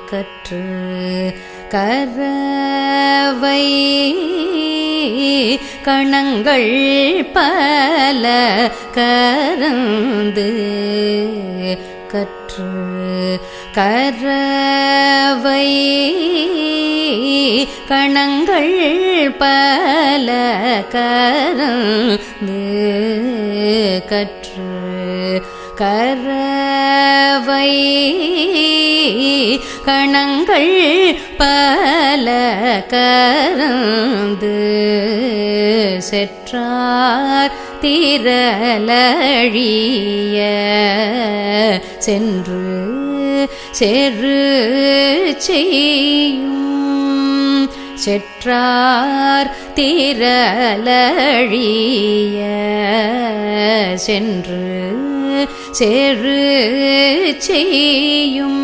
கற்று கரவை கணங்கள் பல கரந்து கற்று கரவை கணங்கள் பல கரந்து கற்று கரவை கணங்கள் பல கரந்து செற்றார் திரளழிய சென்று செரு செய்யும் செற்றார் திரளழிய சென்று செரு செய்யும்